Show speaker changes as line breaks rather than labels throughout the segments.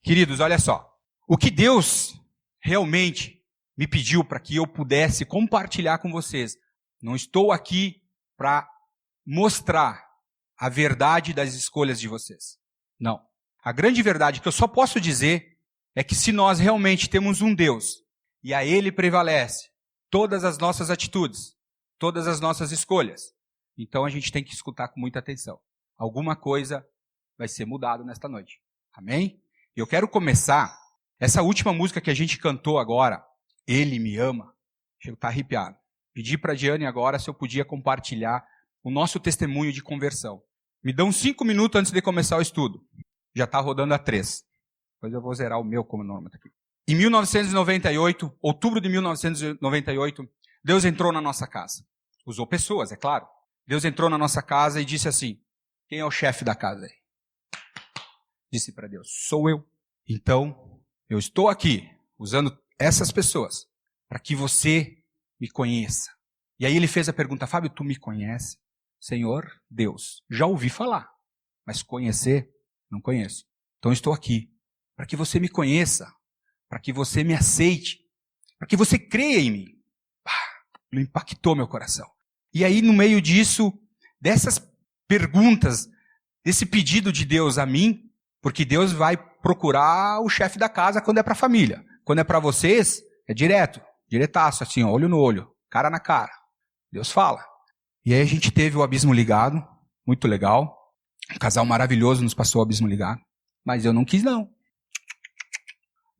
Queridos, olha só. O que Deus realmente me pediu para que eu pudesse compartilhar com vocês. Não estou aqui para mostrar a verdade das escolhas de vocês. Não. A grande verdade que eu só posso dizer é que se nós realmente temos um Deus e a Ele prevalece todas as nossas atitudes, todas as nossas escolhas, então a gente tem que escutar com muita atenção. Alguma coisa vai ser mudada nesta noite. Amém? E eu quero começar essa última música que a gente cantou agora, Ele Me Ama. Chego a estar arrepiado. Pedi para a Diane agora se eu podia compartilhar o nosso testemunho de conversão. Me dão 5 minutos antes de começar o estudo. Já está rodando a 3. Depois eu vou zerar o meu cronômetro aqui. Em 1998, outubro de 1998, Deus entrou na nossa casa. Usou pessoas, é claro. Deus entrou na nossa casa e disse assim, quem é o chefe da casa aí? Disse para Deus, sou eu. Então, eu estou aqui, usando essas pessoas, para que você me conheça. E aí ele fez a pergunta, Fábio, tu me conhece? Senhor, Deus, já ouvi falar, mas conhecer, não conheço. Então estou aqui, para que você me conheça, para que você me aceite, para que você creia em mim. Ele impactou meu coração. E aí no meio disso, dessas perguntas, desse pedido de Deus a mim, porque Deus vai procurar o chefe da casa quando é para a família. Quando é para vocês, é direto, diretaço, assim, ó, olho no olho, cara na cara. Deus fala. E aí a gente teve o abismo ligado, muito legal. Um casal maravilhoso nos passou o abismo ligado. Mas eu não quis, não.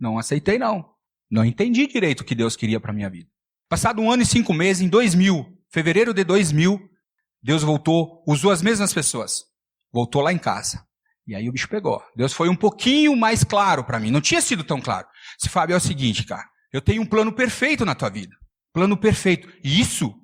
Não aceitei, não. Não entendi direito o que Deus queria para a minha vida. Passado 1 ano e 5 meses, em 2000, fevereiro de 2000, Deus voltou, usou as mesmas pessoas. Voltou lá em casa. E aí o bicho pegou. Deus foi um pouquinho mais claro para mim. Não tinha sido tão claro. Disse, Fábio, é o seguinte, cara. Eu tenho um plano perfeito na tua vida. Plano perfeito. E isso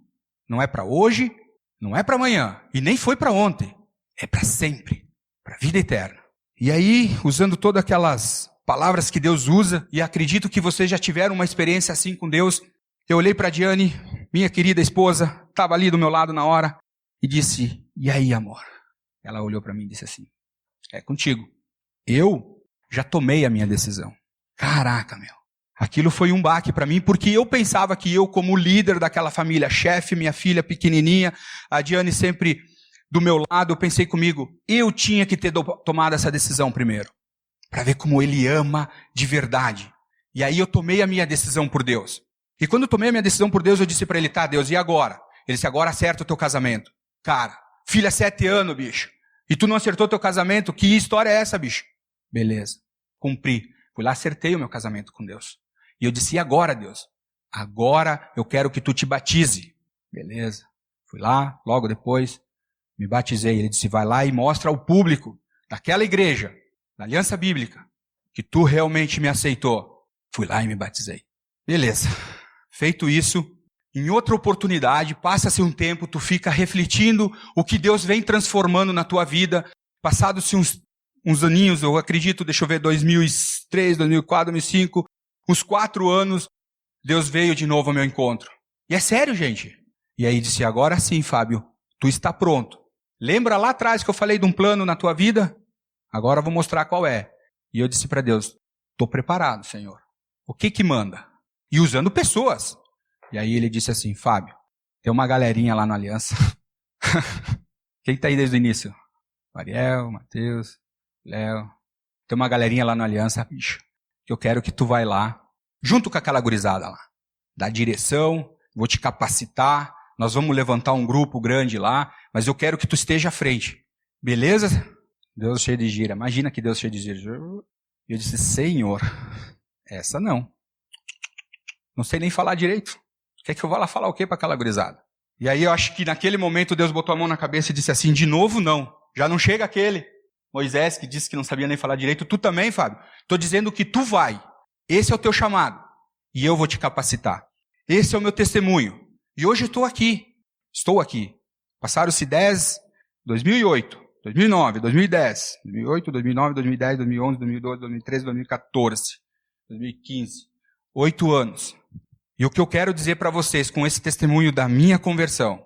não é para hoje, não é para amanhã. E nem foi para ontem. É para sempre. Para a vida eterna. E aí, usando todas aquelas palavras que Deus usa, e acredito que vocês já tiveram uma experiência assim com Deus, eu olhei para a Diane, minha querida esposa, estava ali do meu lado na hora, e disse, e aí, amor? Ela olhou para mim e disse assim, é contigo. Eu já tomei a minha decisão. Caraca, meu. Aquilo foi um baque para mim, porque eu pensava que eu, como líder daquela família, chefe, minha filha pequenininha, a Diane sempre do meu lado, eu pensei comigo, eu tinha que ter tomado essa decisão primeiro, para ver como Ele ama de verdade. E aí eu tomei a minha decisão por Deus. E quando eu tomei a minha decisão por Deus, eu disse para Ele, tá, Deus, e agora? Ele disse, agora acerta o teu casamento. Cara, filha, 7 anos, bicho. E tu não acertou teu casamento? Que história é essa, bicho? Beleza. Cumpri. Fui lá, acertei o meu casamento com Deus. E eu disse, e agora, Deus? Agora eu quero que tu te batize. Beleza. Fui lá, logo depois, me batizei. Ele disse, vai lá e mostra ao público daquela igreja, da Aliança Bíblica, que tu realmente me aceitou. Fui lá e me batizei. Beleza. Feito isso, em outra oportunidade, passa-se um tempo, tu fica refletindo o que Deus vem transformando na tua vida. Passados-se uns aninhos, eu acredito, deixa eu ver, 2003, 2004, 2005, uns 4 anos, Deus veio de novo ao meu encontro. E é sério, gente. E aí disse, agora sim, Fábio, tu está pronto. Lembra lá atrás que eu falei de um plano na tua vida? Agora eu vou mostrar qual é. E eu disse para Deus, estou preparado, Senhor. O que manda? E usando pessoas. E aí ele disse assim, Fábio, tem uma galerinha lá na Aliança. Quem está aí desde o início? Ariel, Matheus, Léo. Tem uma galerinha lá na Aliança, bicho. Que eu quero que tu vai lá, junto com aquela gurizada lá. Dá direção, vou te capacitar, nós vamos levantar um grupo grande lá, mas eu quero que tu esteja à frente. Beleza? Deus cheio de gira. Imagina que Deus cheio de gira. Eu disse, Senhor, essa não. Não sei nem falar direito. Quer que eu vá lá falar o quê para aquela gurizada? E aí eu acho que naquele momento Deus botou a mão na cabeça e disse assim, de novo não. Já não chega aquele Moisés que disse que não sabia nem falar direito. Tu também, Fábio. Estou dizendo que tu vai. Esse é o teu chamado. E eu vou te capacitar. Esse é o meu testemunho. E hoje eu estou aqui. Estou aqui. Passaram-se 2008, 2009, 2010, 2008, 2009, 2010, 2011, 2012, 2013, 2014, 2015. 8 anos. E o que eu quero dizer para vocês com esse testemunho da minha conversão,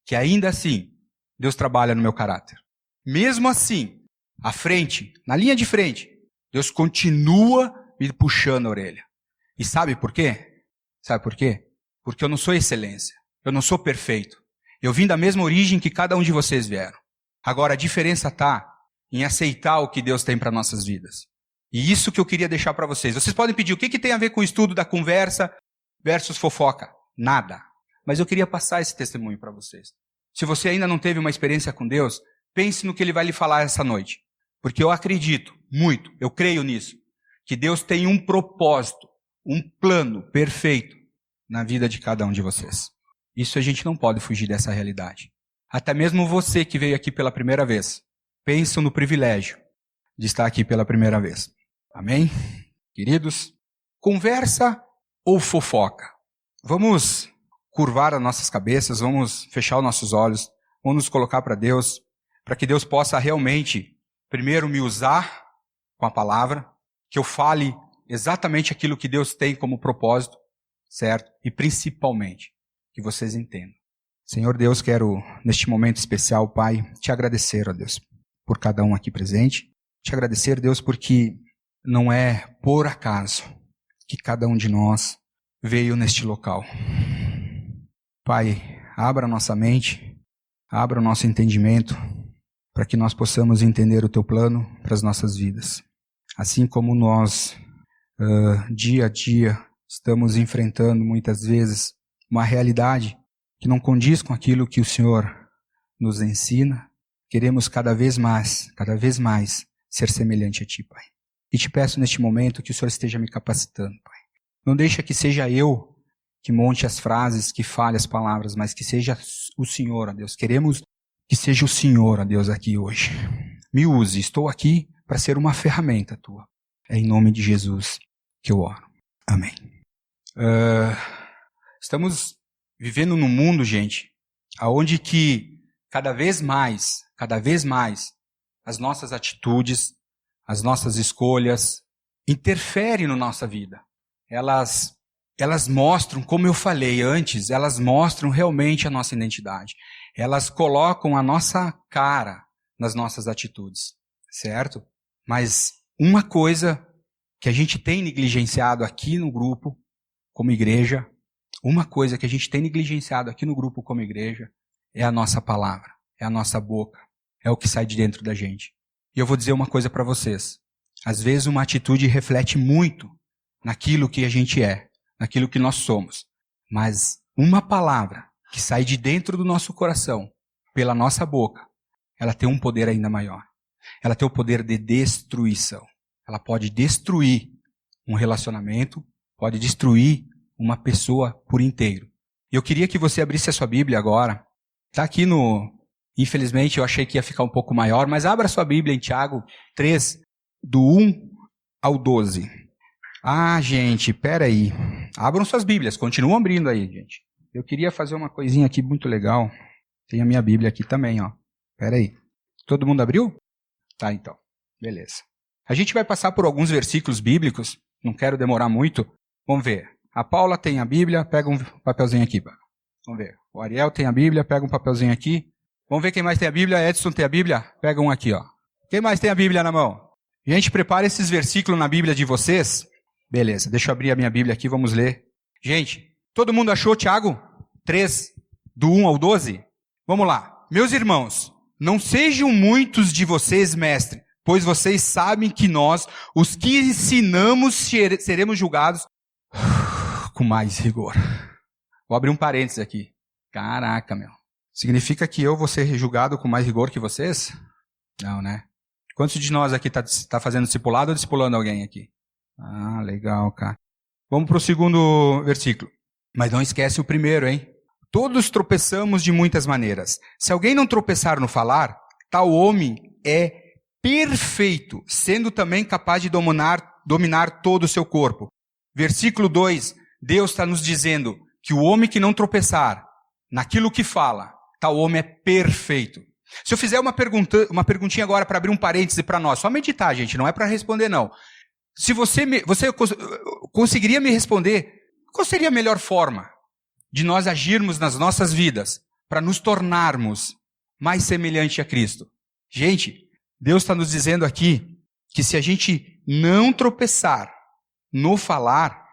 que ainda assim, Deus trabalha no meu caráter. Mesmo assim, à frente, na linha de frente, Deus continua me puxando a orelha. E sabe por quê? Sabe por quê? Porque eu não sou excelência. Eu não sou perfeito. Eu vim da mesma origem que cada um de vocês vieram. Agora, a diferença está em aceitar o que Deus tem para nossas vidas. E isso que eu queria deixar para vocês. Vocês podem pedir, o que tem a ver com o estudo da conversa versus fofoca? Nada. Mas eu queria passar esse testemunho para vocês. Se você ainda não teve uma experiência com Deus, pense no que Ele vai lhe falar essa noite. Porque eu acredito muito, eu creio nisso, que Deus tem um propósito, um plano perfeito na vida de cada um de vocês. Isso a gente não pode fugir dessa realidade. Até mesmo você que veio aqui pela primeira vez, pensa no privilégio de estar aqui pela primeira vez. Amém? Queridos, conversa ou fofoca? Vamos curvar as nossas cabeças, vamos fechar os nossos olhos, vamos nos colocar para Deus, para que Deus possa realmente, primeiro, me usar com a palavra, que eu fale exatamente aquilo que Deus tem como propósito, certo? E principalmente, que vocês entendam. Senhor Deus, quero, neste momento especial, Pai, te agradecer, ó Deus, por cada um aqui presente. Te agradecer, Deus, porque não é por acaso que cada um de nós veio neste local. Pai, abra a nossa mente, abra o nosso entendimento, para que nós possamos entender o Teu plano para as nossas vidas. Assim como nós, dia a dia, estamos enfrentando muitas vezes uma realidade que não condiz com aquilo que o Senhor nos ensina, queremos cada vez mais ser semelhante a Ti, Pai. E te peço neste momento que o Senhor esteja me capacitando, Pai. Não deixa que seja eu que monte as frases, que fale as palavras, mas que seja o Senhor, ó Deus. Queremos que seja o Senhor, ó Deus, aqui hoje. Me use, estou aqui para ser uma ferramenta Tua. É em nome de Jesus que eu oro. Amém. Estamos vivendo num mundo, gente, onde que cada vez mais, as nossas atitudes, as nossas escolhas interferem na nossa vida. Elas mostram, como eu falei antes, elas mostram realmente a nossa identidade. Elas colocam a nossa cara nas nossas atitudes, certo? Mas uma coisa que a gente tem negligenciado aqui no grupo, como igreja, é a nossa palavra, é a nossa boca, é o que sai de dentro da gente. E eu vou dizer uma coisa para vocês. Às vezes uma atitude reflete muito naquilo que a gente é, naquilo que nós somos. Mas uma palavra que sai de dentro do nosso coração, pela nossa boca, ela tem um poder ainda maior. Ela tem o poder de destruição. Ela pode destruir um relacionamento, pode destruir uma pessoa por inteiro. Eu queria que você abrisse a sua Bíblia agora. Está aqui no... Infelizmente eu achei que ia ficar um pouco maior, mas abra a sua Bíblia em Tiago 3, do 1 ao 12. Ah, gente, peraí. Abram suas Bíblias, continuam abrindo aí, gente. Eu queria fazer uma coisinha aqui muito legal. Tem a minha Bíblia aqui também, ó. Peraí. Todo mundo abriu? Tá, então. Beleza. A gente vai passar por alguns versículos bíblicos. Não quero demorar muito. Vamos ver. A Paula tem a Bíblia, pega um papelzinho aqui. Vamos ver. O Ariel tem a Bíblia, pega um papelzinho aqui. Vamos ver quem mais tem a Bíblia. Edson tem a Bíblia? Pega um aqui, ó. Quem mais tem a Bíblia na mão? Gente, prepara esses versículos na Bíblia de vocês. Beleza, deixa eu abrir a minha Bíblia aqui, vamos ler. Gente, todo mundo achou Tiago 3, do 1 ao 12? Vamos lá. Meus irmãos, não sejam muitos de vocês, mestre, pois vocês sabem que nós, os que ensinamos, seremos julgados com mais rigor. Vou abrir um parênteses aqui. Caraca, meu. Significa que eu vou ser julgado com mais rigor que vocês? Não, né? Quantos de nós aqui tá fazendo discipulado ou discipulando alguém aqui? Ah, legal, cara. Vamos para o segundo versículo. Mas não esquece o primeiro, hein? Todos tropeçamos de muitas maneiras. Se alguém não tropeçar no falar, tal homem é perfeito, sendo também capaz de dominar todo o seu corpo. Versículo 2, Deus está nos dizendo que o homem que não tropeçar naquilo que fala, tal homem é perfeito. Se eu fizer uma perguntinha agora para abrir um parêntese para nós, só meditar, gente, não é para responder, não. Se você conseguiria me responder, qual seria a melhor forma de nós agirmos nas nossas vidas para nos tornarmos mais semelhante a Cristo? Gente, Deus está nos dizendo aqui que se a gente não tropeçar no falar,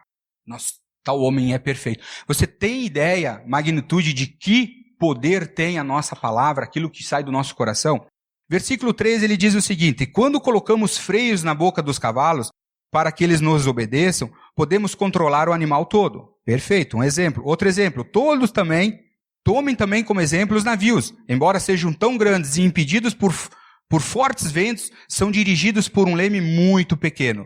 tal homem é perfeito. Você tem ideia, magnitude de que poder tem a nossa palavra, aquilo que sai do nosso coração? Versículo 13, ele diz o seguinte: quando colocamos freios na boca dos cavalos, para que eles nos obedeçam, podemos controlar o animal todo. Perfeito, um exemplo. Outro exemplo, todos também, tomem também como exemplo os navios, embora sejam tão grandes e impedidos por fortes ventos, são dirigidos por um leme muito pequeno,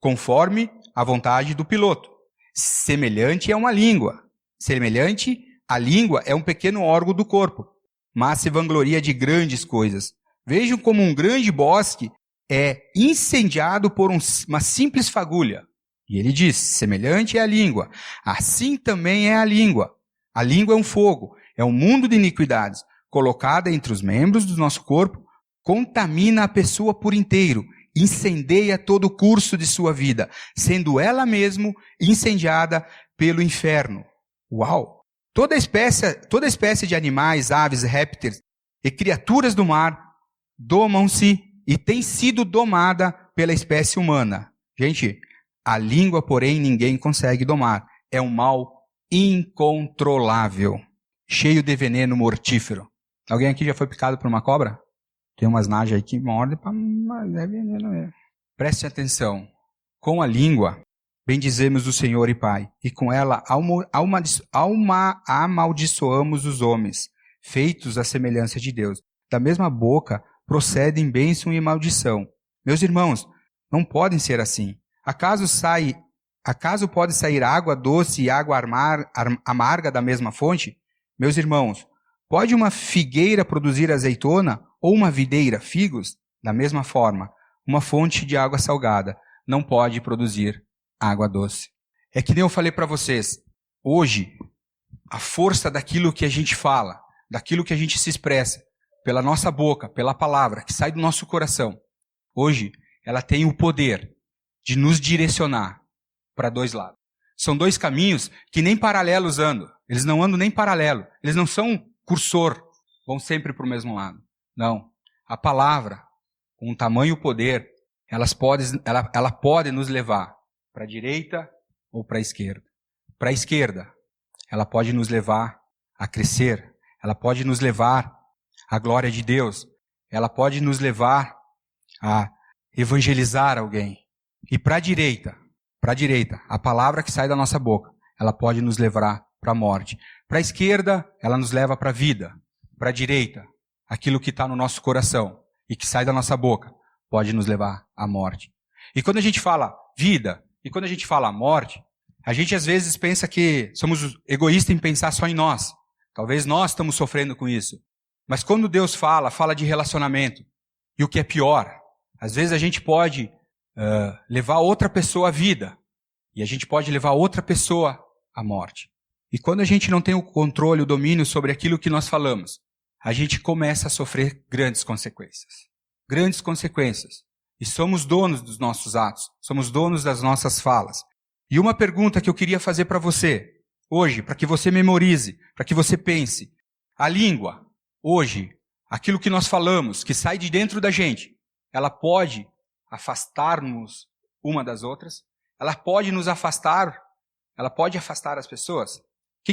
conforme a vontade do piloto. Semelhante é uma língua. Semelhante à língua é um pequeno órgão do corpo, mas se vangloria de grandes coisas. Vejam como um grande bosque é incendiado por uma simples fagulha. E ele diz, semelhante é a língua. Assim também é a língua. A língua é um fogo, é um mundo de iniquidades, colocada entre os membros do nosso corpo, contamina a pessoa por inteiro, incendeia todo o curso de sua vida, sendo ela mesma incendiada pelo inferno. Uau! Toda espécie de animais, aves, répteis e criaturas do mar domam-se e tem sido domada pela espécie humana. Gente, a língua, porém, ninguém consegue domar. É um mal incontrolável, cheio de veneno mortífero. Alguém aqui já foi picado por uma cobra? Tem umas najas aí que mordem, mas é veneno mesmo. Preste atenção. Com a língua, bendizemos o Senhor e Pai, e com ela amaldiçoamos os homens, feitos à semelhança de Deus. Da mesma boca procedem bênção e maldição. Meus irmãos, não podem ser assim. Acaso pode sair água doce e água amarga da mesma fonte? Meus irmãos, pode uma figueira produzir azeitona ou uma videira figos? Da mesma forma, uma fonte de água salgada não pode produzir água doce. É que nem eu falei para vocês, hoje, a força daquilo que a gente fala, daquilo que a gente se expressa, pela nossa boca, pela palavra, que sai do nosso coração, hoje, ela tem o poder de nos direcionar para dois lados. São dois caminhos que nem paralelos andam. Eles não andam nem paralelo. Eles não são cursor, vão sempre para o mesmo lado. Não. A palavra, com tamanho e poder, ela pode nos levar para a direita ou para a esquerda. Para a esquerda, ela pode nos levar a crescer. Ela pode nos levar à glória de Deus. Ela pode nos levar a evangelizar alguém. E para a direita, a palavra que sai da nossa boca, ela pode nos levar para a morte. Para a esquerda, ela nos leva para a vida. Para a direita, aquilo que está no nosso coração e que sai da nossa boca, pode nos levar à morte. E quando a gente fala vida, e quando a gente fala morte, a gente às vezes pensa que somos egoístas em pensar só em nós. Talvez nós estamos sofrendo com isso. Mas quando Deus fala de relacionamento. E o que é pior, às vezes a gente pode levar outra pessoa à vida. E a gente pode levar outra pessoa à morte. E quando a gente não tem o controle, o domínio sobre aquilo que nós falamos, a gente começa a sofrer grandes consequências. Grandes consequências. E somos donos dos nossos atos. Somos donos das nossas falas. E uma pergunta que eu queria fazer para você, hoje, para que você memorize, para que você pense. A língua, hoje, aquilo que nós falamos, que sai de dentro da gente, ela pode afastar-nos uma das outras? Ela pode nos afastar? Ela pode afastar as pessoas? O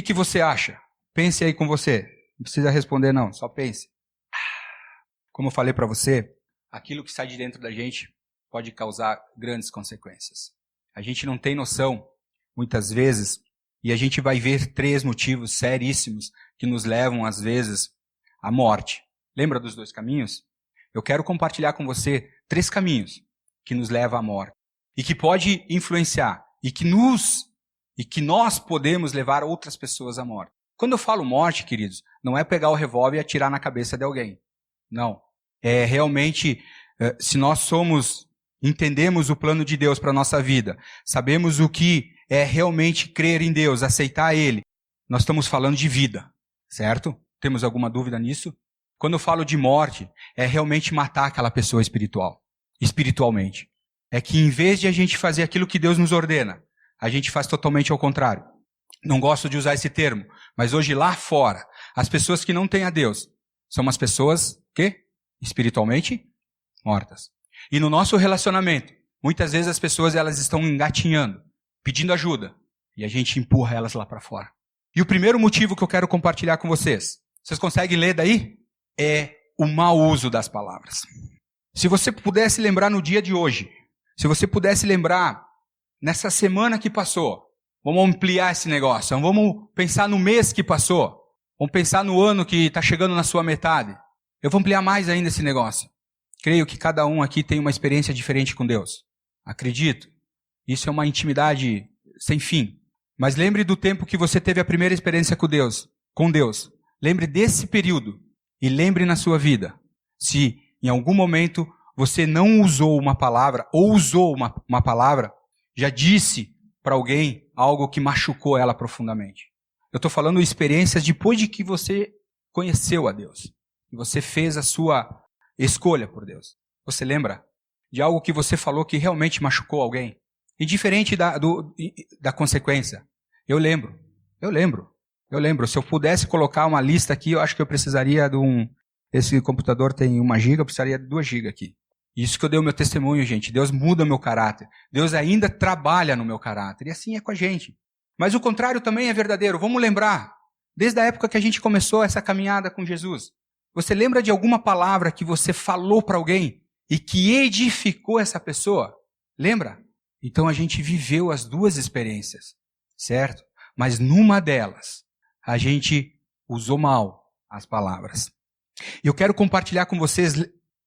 que você acha? Pense aí com você. Não precisa responder não, só pense. Como eu falei para você, aquilo que sai de dentro da gente pode causar grandes consequências. A gente não tem noção, muitas vezes, e a gente vai ver 3 motivos seríssimos que nos levam, às vezes, à morte. Lembra dos 2 caminhos? Eu quero compartilhar com você 3 caminhos que nos levam à morte. E que pode influenciar, e que nós podemos levar outras pessoas à morte. Quando eu falo morte, queridos, não é pegar o revólver e atirar na cabeça de alguém. Não. É realmente, se nós entendemos o plano de Deus para a nossa vida, sabemos o que é realmente crer em Deus, aceitar Ele, nós estamos falando de vida, certo? Temos alguma dúvida nisso? Quando eu falo de morte, é realmente matar aquela pessoa espiritualmente. É que em vez de a gente fazer aquilo que Deus nos ordena, a gente faz totalmente ao contrário. Não gosto de usar esse termo, mas hoje lá fora, as pessoas que não têm a Deus, são as pessoas que? Espiritualmente mortas. E no nosso relacionamento, muitas vezes as pessoas elas estão engatinhando, pedindo ajuda, e a gente empurra elas lá para fora. E o primeiro motivo que eu quero compartilhar com vocês conseguem ler daí? É o mau uso das palavras. Se você pudesse lembrar no dia de hoje, se você pudesse lembrar nessa semana que passou, vamos ampliar esse negócio, vamos pensar no mês que passou, vamos pensar no ano que está chegando na sua metade. Eu vou ampliar mais ainda esse negócio. Creio que cada um aqui tem uma experiência diferente com Deus. Acredito. Isso é uma intimidade sem fim. Mas lembre do tempo que você teve a primeira experiência com Deus. Lembre desse período. E lembre na sua vida, se em algum momento você não usou uma palavra, ou usou uma palavra, já disse para alguém algo que machucou ela profundamente. Eu estou falando experiências depois de que você conheceu a Deus. E você fez a sua escolha por Deus. Você lembra de algo que você falou que realmente machucou alguém? Indiferente da consequência. Eu lembro. Se eu pudesse colocar uma lista aqui, eu acho que eu precisaria de esse computador tem 1 GB, eu precisaria de 2 GB aqui. Isso que eu dei o meu testemunho, gente. Deus muda o meu caráter. Deus ainda trabalha no meu caráter. E assim é com a gente. Mas o contrário também é verdadeiro. Vamos lembrar, desde a época que a gente começou essa caminhada com Jesus. Você lembra de alguma palavra que você falou para alguém e que edificou essa pessoa? Lembra? Então a gente viveu as duas experiências, certo? Mas numa delas, a gente usou mal as palavras. Eu quero compartilhar com vocês,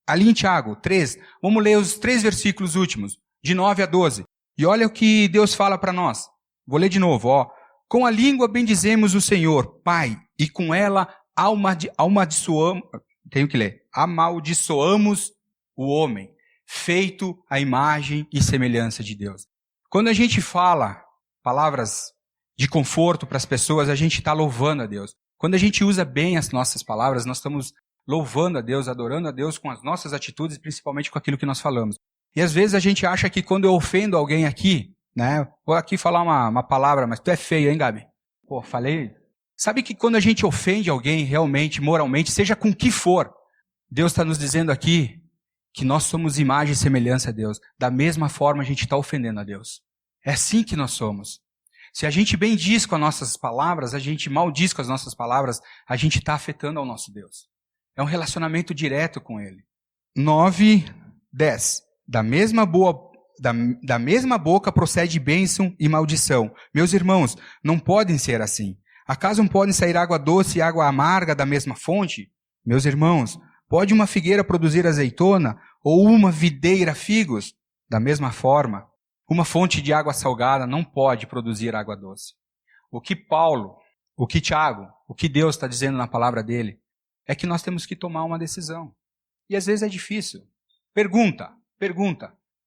ali em Tiago 3, vamos ler os 3 versículos últimos, de 9 a 12. E olha o que Deus fala para nós. Vou ler de novo, ó. Com a língua bendizemos o Senhor, Pai, e com ela amaldiçoamos o homem, feito à imagem e semelhança de Deus. Quando a gente fala palavras de conforto para as pessoas, a gente está louvando a Deus. Quando a gente usa bem as nossas palavras, nós estamos louvando a Deus, adorando a Deus com as nossas atitudes, principalmente com aquilo que nós falamos. E às vezes a gente acha que quando eu ofendo alguém aqui, né, vou aqui falar uma palavra, mas tu é feio, hein, Gabi? Pô, falei. Sabe que quando a gente ofende alguém realmente, moralmente, seja com o que for, Deus está nos dizendo aqui que nós somos imagem e semelhança a Deus. Da mesma forma a gente está ofendendo a Deus. É assim que nós somos. Se a gente bem diz com as nossas palavras, a gente mal diz com as nossas palavras, a gente está afetando ao nosso Deus. É um relacionamento direto com Ele. 9, 10. Da mesma boca procede bênção e maldição. Meus irmãos, não podem ser assim. Acaso não podem sair água doce e água amarga da mesma fonte? Meus irmãos, pode uma figueira produzir azeitona ou uma videira figos? Da mesma forma, uma fonte de água salgada não pode produzir água doce. O que Tiago, o que Deus está dizendo na palavra dele, é que nós temos que tomar uma decisão. E às vezes é difícil. Pergunta.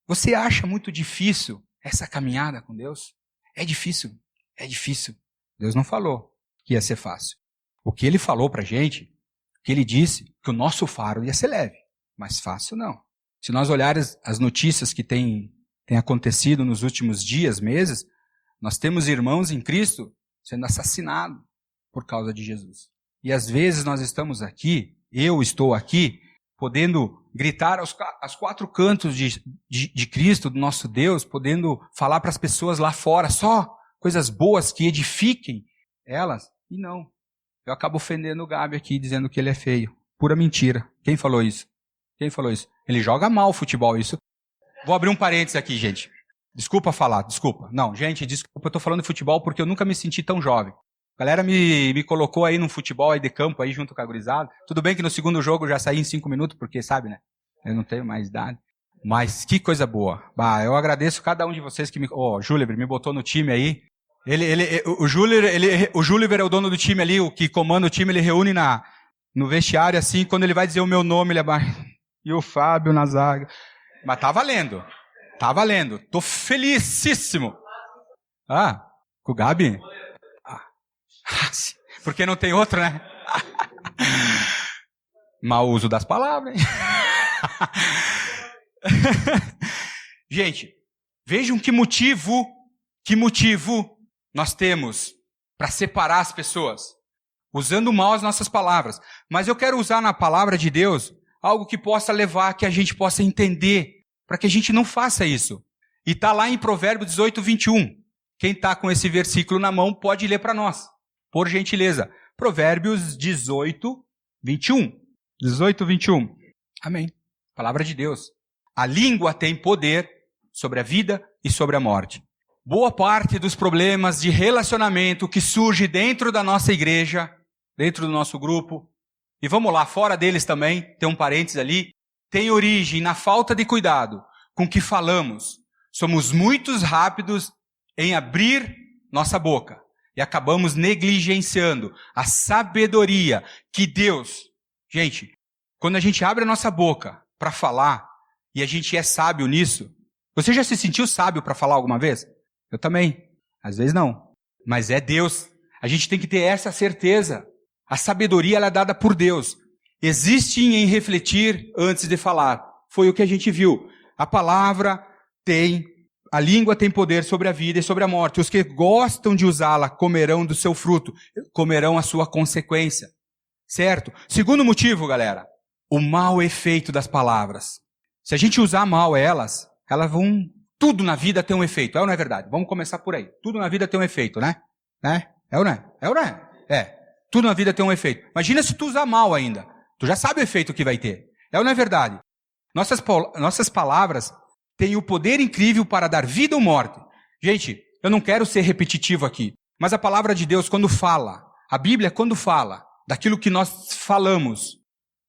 Você acha muito difícil essa caminhada com Deus? É difícil. Deus não falou que ia ser fácil. O que Ele falou para a gente, que Ele disse que o nosso fardo ia ser leve, mas fácil não. Se nós olharmos as notícias que têm acontecido nos últimos dias, meses, nós temos irmãos em Cristo sendo assassinados por causa de Jesus. E às vezes nós estamos aqui, eu estou aqui, podendo gritar aos 4 cantos de Cristo, do nosso Deus, podendo falar para as pessoas lá fora só coisas boas que edifiquem elas, e não. Eu acabo ofendendo o Gabi aqui, dizendo que ele é feio. Pura mentira. Quem falou isso? Ele joga mal o futebol, isso. Vou abrir um parênteses aqui, gente. Desculpa falar, desculpa. Não, gente, desculpa, eu tô falando de futebol porque eu nunca me senti tão jovem. A galera me colocou aí num futebol aí de campo, aí junto com a gurizada. Tudo bem que no segundo jogo eu já saí em 5 minutos, porque sabe, né? Eu não tenho mais idade. Mas que coisa boa. Bah, eu agradeço cada um de vocês que me... Ó, o Júliver me botou no time aí. O Júliver é o dono do time ali, o que comanda o time, ele reúne no vestiário assim, quando ele vai dizer o meu nome, ele abaixa. E o Fábio na zaga. Mas tá valendo. Tô felicíssimo. Ah, com o Gabi? Porque não tem outro, né? Mau uso das palavras, hein? Gente, vejam que motivo nós temos para separar as pessoas, usando mal as nossas palavras. Mas eu quero usar na palavra de Deus algo que possa levar, que a gente possa entender, para que a gente não faça isso. E está lá em Provérbios 18, 21. Quem está com esse versículo na mão pode ler para nós, por gentileza. Provérbios 18, 21. 18, 21. Amém. Palavra de Deus. A língua tem poder sobre a vida e sobre a morte. Boa parte dos problemas de relacionamento que surge dentro da nossa igreja, dentro do nosso grupo, e vamos lá, fora deles também, tem um parênteses ali, tem origem na falta de cuidado com que falamos. Somos muito rápidos em abrir nossa boca e acabamos negligenciando a sabedoria que Deus... Gente, quando a gente abre a nossa boca para falar e a gente é sábio nisso, você já se sentiu sábio para falar alguma vez? Eu também. Às vezes não. Mas é Deus. A gente tem que ter essa certeza. A sabedoria ela é dada por Deus. Existe em refletir antes de falar. Foi o que a gente viu. A palavra a língua tem poder sobre a vida e sobre a morte. Os que gostam de usá-la comerão do seu fruto, comerão a sua consequência. Certo? Segundo motivo, galera, o mau efeito das palavras. Se a gente usar mal elas vão... Tudo na vida tem um efeito, é ou não é verdade? Vamos começar por aí. Tudo na vida tem um efeito, né? É ou não é? É ou não é? É. Tudo na vida tem um efeito. Imagina se tu usar mal ainda. Tu já sabe o efeito que vai ter. É ou não é verdade? Nossas palavras têm o poder incrível para dar vida ou morte. Gente, eu não quero ser repetitivo aqui, mas a palavra de Deus, quando fala, a Bíblia, quando fala daquilo que nós falamos,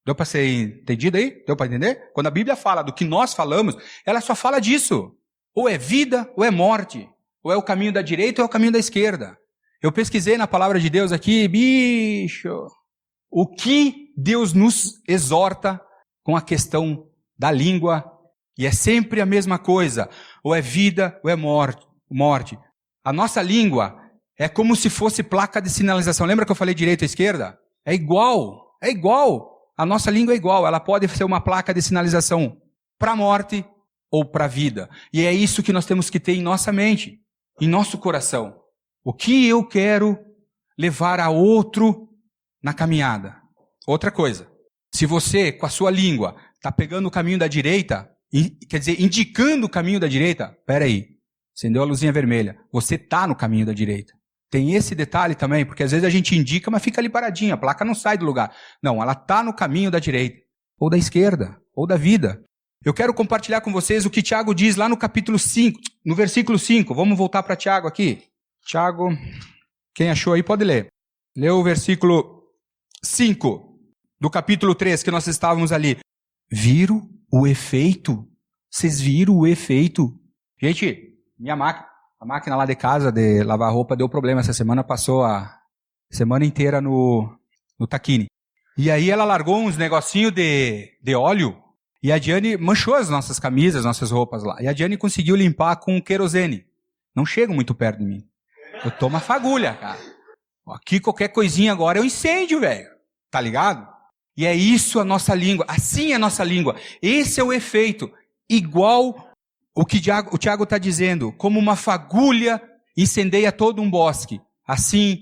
deu para ser entendido aí? Deu para entender? Quando a Bíblia fala do que nós falamos, ela só fala disso. Ou é vida, ou é morte. Ou é o caminho da direita, ou é o caminho da esquerda. Eu pesquisei na palavra de Deus aqui, bicho, o que Deus nos exorta com a questão da língua, e é sempre a mesma coisa. Ou é vida, ou é morte. A nossa língua é como se fosse placa de sinalização. Lembra que eu falei direita e esquerda? É igual. A nossa língua é igual. Ela pode ser uma placa de sinalização para a morte ou para a vida. E é isso que nós temos que ter em nossa mente, em nosso coração. O que eu quero levar a outro na caminhada? Outra coisa, se você, com a sua língua, está pegando o caminho da direita, quer dizer, indicando o caminho da direita, peraí, acendeu a luzinha vermelha, você está no caminho da direita. Tem esse detalhe também, porque às vezes a gente indica, mas fica ali paradinha, a placa não sai do lugar. Não, ela está no caminho da direita, ou da esquerda, ou da vida. Eu quero compartilhar com vocês o que Tiago diz lá no capítulo 5, no versículo 5. Vamos voltar para Tiago aqui. Tiago, quem achou aí pode ler. Lê o versículo 5 do capítulo 3, que nós estávamos ali. Viram o efeito? Vocês viram o efeito? Gente, a máquina lá de casa de lavar roupa deu problema essa semana, passou a semana inteira no taquine. E aí ela largou uns negocinhos de óleo. E a Diane manchou as nossas camisas, nossas roupas lá. E a Diane conseguiu limpar com querosene. Não chega muito perto de mim. Eu tomo uma fagulha, cara. Aqui qualquer coisinha agora é um incêndio, velho. Tá ligado? E é isso a nossa língua. Assim é a nossa língua. Esse é o efeito. Igual o que o Tiago está dizendo. Como uma fagulha incendeia todo um bosque. Assim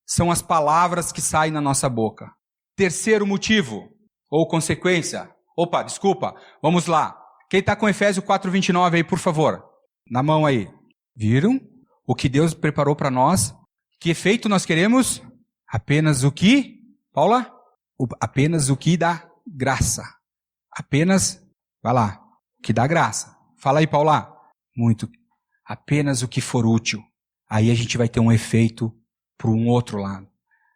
são as palavras que saem na nossa boca. Terceiro motivo, ou consequência... Opa, desculpa, vamos lá. Quem está com Efésios 4:29 aí, por favor? Na mão aí. Viram o que Deus preparou para nós? Que efeito nós queremos? Apenas o que? Paula? Apenas o que dá graça. Apenas, vai lá, o que dá graça. Fala aí, Paula. Muito. Apenas o que for útil. Aí a gente vai ter um efeito para um outro lado.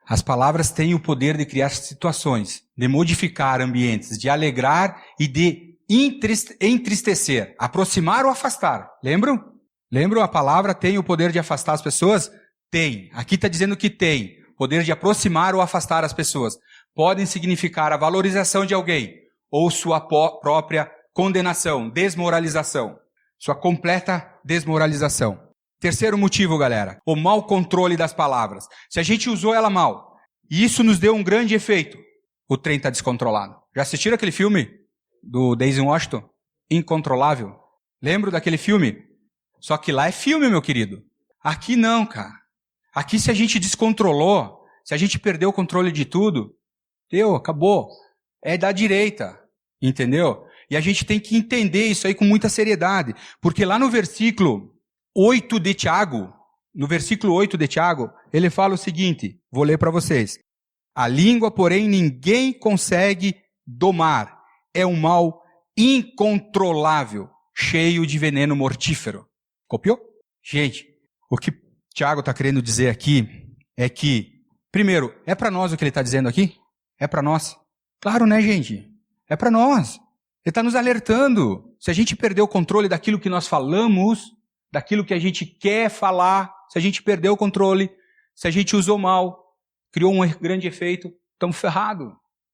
As palavras têm o poder de criar situações, de modificar ambientes, de alegrar e de entristecer, aproximar ou afastar. Lembram? Lembram? A palavra tem o poder de afastar as pessoas? Tem. Aqui está dizendo que tem. Poder de aproximar ou afastar as pessoas. Podem significar a valorização de alguém ou sua própria condenação, desmoralização. Sua completa desmoralização. Terceiro motivo, galera, o mau controle das palavras. Se a gente usou ela mal, e isso nos deu um grande efeito, o trem está descontrolado. Já assistiram aquele filme do Denzel Washington? Incontrolável? Lembro daquele filme? Só que lá é filme, meu querido. Aqui não, cara. Aqui se a gente descontrolou, se a gente perdeu o controle de tudo, deu, acabou. É da direita. Entendeu? E a gente tem que entender isso aí com muita seriedade. Porque lá no versículo 8 de Tiago, ele fala o seguinte, vou ler para vocês. A língua, porém, ninguém consegue domar. É um mal incontrolável, cheio de veneno mortífero. Copiou? Gente, o que Tiago está querendo dizer aqui é que, primeiro, é para nós o que ele está dizendo aqui? É para nós? Claro, né, gente? É para nós. Ele está nos alertando. Se a gente perder o controle daquilo que nós falamos, daquilo que a gente quer falar, se a gente perder o controle, se a gente usou mal, criou um grande efeito, estamos ferrados.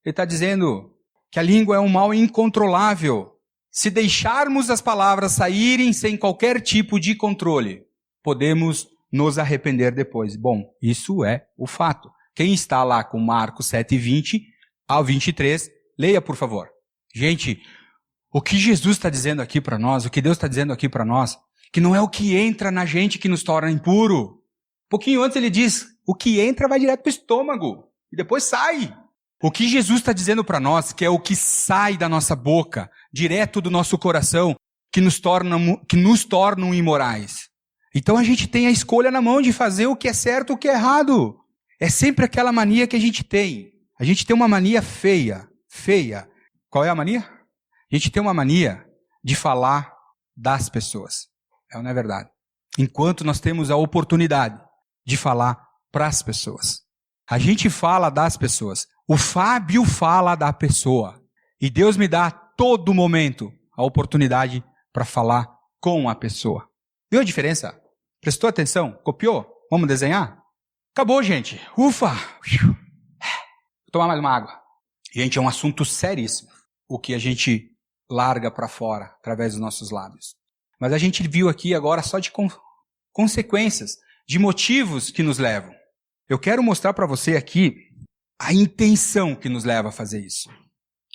Ele está dizendo que a língua é um mal incontrolável. Se deixarmos as palavras saírem sem qualquer tipo de controle, podemos nos arrepender depois. Bom, isso é o fato. Quem está lá com Marcos 7:20 ao 23, leia, por favor. Gente, o que Jesus está dizendo aqui para nós, o que Deus está dizendo aqui para nós, que não é o que entra na gente que nos torna impuro. Um pouquinho antes ele diz, o que entra vai direto para o estômago e depois sai. O que Jesus está dizendo para nós, que é o que sai da nossa boca, direto do nosso coração, que nos tornam imorais. Então a gente tem a escolha na mão de fazer o que é certo e o que é errado. É sempre aquela mania que a gente tem. A gente tem uma mania feia. Qual é a mania? A gente tem uma mania de falar das pessoas. Não é verdade? Enquanto nós temos a oportunidade de falar para as pessoas. A gente fala das pessoas. O Fábio fala da pessoa. E Deus me dá a todo momento a oportunidade para falar com a pessoa. Viu a diferença? Prestou atenção? Copiou? Vamos desenhar? Acabou, gente. Ufa! Vou tomar mais uma água. Gente, é um assunto seríssimo. O que a gente larga para fora através dos nossos lábios. Mas a gente viu aqui agora só de consequências, de motivos que nos levam. Eu quero mostrar para você aqui a intenção que nos leva a fazer isso.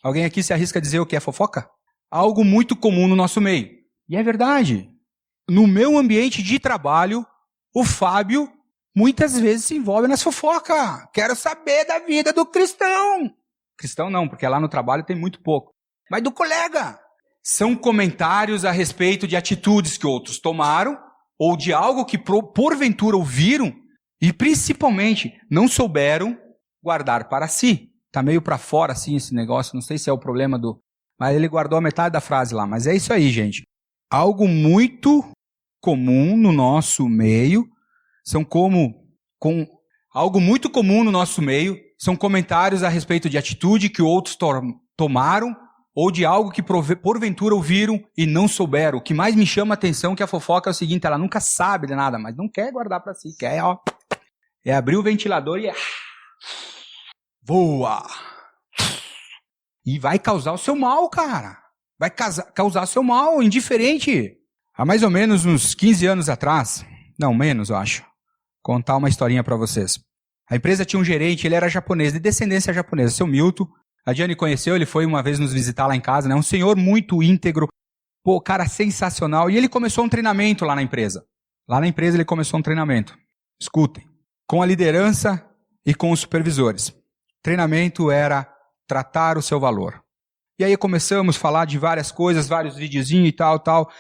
Alguém aqui se arrisca a dizer o que é fofoca? Algo muito comum no nosso meio. E é verdade. No meu ambiente de trabalho, o Fábio muitas vezes se envolve nas fofocas. Quero saber da vida do cristão. Cristão não, porque lá no trabalho tem muito pouco. Mas do colega. São comentários a respeito de atitudes que outros tomaram, ou de algo que porventura ouviram, e principalmente não souberam guardar para si. Está meio para fora assim esse negócio, não sei se é o problema do... Mas ele guardou a metade da frase lá, mas é isso aí, gente. Algo muito comum no nosso meio, algo muito comum no nosso meio, são comentários a respeito de atitude que outros tomaram, ou de algo que porventura ouviram e não souberam. O que mais me chama a atenção é que a fofoca é o seguinte, ela nunca sabe de nada, mas não quer guardar para si, quer é abrir o ventilador e voa. E vai causar o seu mal, cara. Vai causar o seu mal, indiferente. Há mais ou menos uns 15 anos atrás, não, menos eu acho, contar uma historinha para vocês. A empresa tinha um gerente, ele era japonês, de descendência japonesa, seu Milton. A Diane conheceu, ele foi uma vez nos visitar lá em casa, né? Um senhor muito íntegro, pô, cara sensacional. E ele começou um treinamento lá na empresa. Lá na empresa ele começou um treinamento. Escutem. Com a liderança e com os supervisores. O treinamento era tratar o seu valor. E aí começamos a falar de várias coisas, vários videozinhos e tal.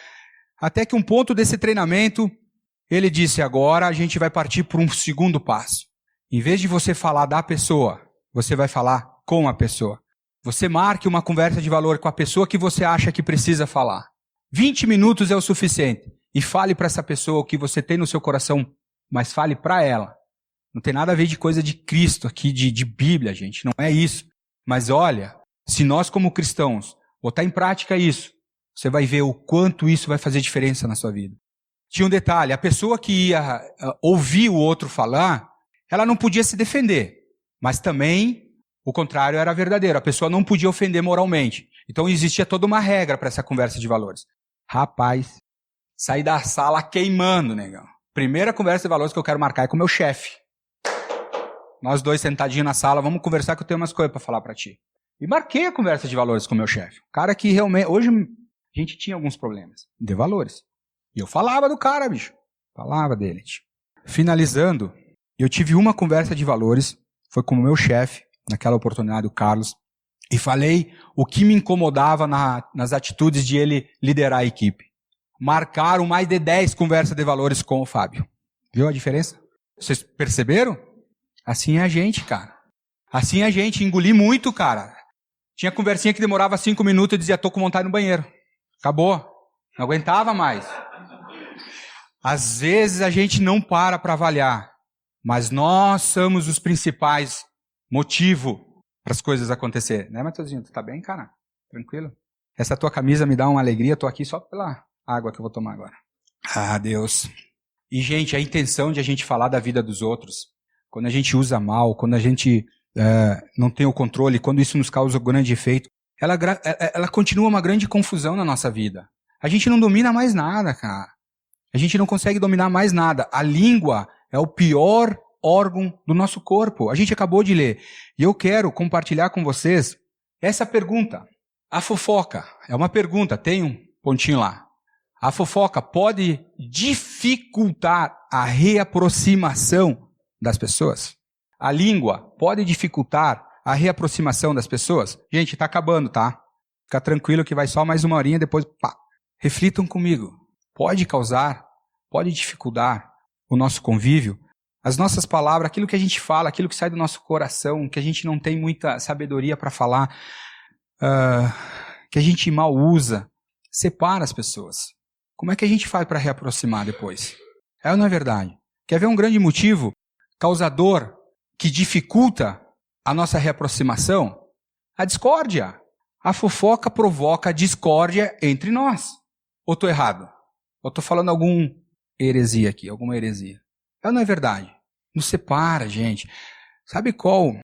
Até que um ponto desse treinamento, ele disse, agora a gente vai partir para um segundo passo. Em vez de você falar da pessoa, você vai falar com a pessoa. Você marque uma conversa de valor com a pessoa que você acha que precisa falar. 20 minutos é o suficiente. E fale para essa pessoa o que você tem no seu coração, mas fale para ela. Não tem nada a ver de coisa de Cristo aqui, de Bíblia, gente. Não é isso. Mas olha, se nós como cristãos botar em prática isso, você vai ver o quanto isso vai fazer diferença na sua vida. Tinha um detalhe, a pessoa que ia ouvir o outro falar, ela não podia se defender, mas também o contrário era verdadeiro, a pessoa não podia ofender moralmente. Então existia toda uma regra para essa conversa de valores. Rapaz, saí da sala queimando, negão. Primeira conversa de valores que eu quero marcar é com o meu chefe. Nós dois sentadinhos na sala, vamos conversar que eu tenho umas coisas para falar para ti. E marquei a conversa de valores com o meu chefe. O cara que realmente... Hoje a gente tinha alguns problemas de valores. E eu falava do cara, bicho. Falava dele. Finalizando, eu tive uma conversa de valores, foi com o meu chefe, naquela oportunidade, o Carlos. e falei o que me incomodava nas atitudes de ele liderar a equipe. Marcaram mais de 10 conversas de valores com o Fábio. Viu a diferença? Vocês perceberam? Assim é a gente, cara. Assim é a gente. Engoli muito, cara. Tinha conversinha que demorava 5 minutos e dizia, tô com vontade no banheiro. Acabou. Não aguentava mais. Às vezes a gente não para avaliar, mas nós somos os principais motivos para as coisas acontecerem. Né, Matheusinho? Tu tá bem, cara? Tranquilo? Essa tua camisa me dá uma alegria, tô aqui só pela água que eu vou tomar agora. Ah, Deus. E, gente, a intenção de a gente falar da vida dos outros, quando a gente usa mal, quando a gente não tem o controle, quando isso nos causa um grande efeito, ela continua uma grande confusão na nossa vida. A gente não domina mais nada, cara. A gente não consegue dominar mais nada. A língua é o pior órgão do nosso corpo. A gente acabou de ler. E eu quero compartilhar com vocês essa pergunta. A fofoca é uma pergunta, tem um pontinho lá. A fofoca pode dificultar a reaproximação das pessoas? A língua pode dificultar a reaproximação das pessoas? Gente, tá acabando, tá? Fica tranquilo que vai só mais uma horinha, depois, pá. Reflitam comigo. Pode causar, pode dificultar o nosso convívio? As nossas palavras, aquilo que a gente fala, aquilo que sai do nosso coração, que a gente não tem muita sabedoria para falar, que a gente mal usa, separa as pessoas. Como é que a gente faz para reaproximar depois? É ou não é verdade? Quer ver um grande motivo causador que dificulta a nossa reaproximação? A discórdia. A fofoca provoca discórdia entre nós. Ou estou errado? Ou estou falando alguma heresia aqui? É ou não é verdade? Nos separa, gente. Sabe qual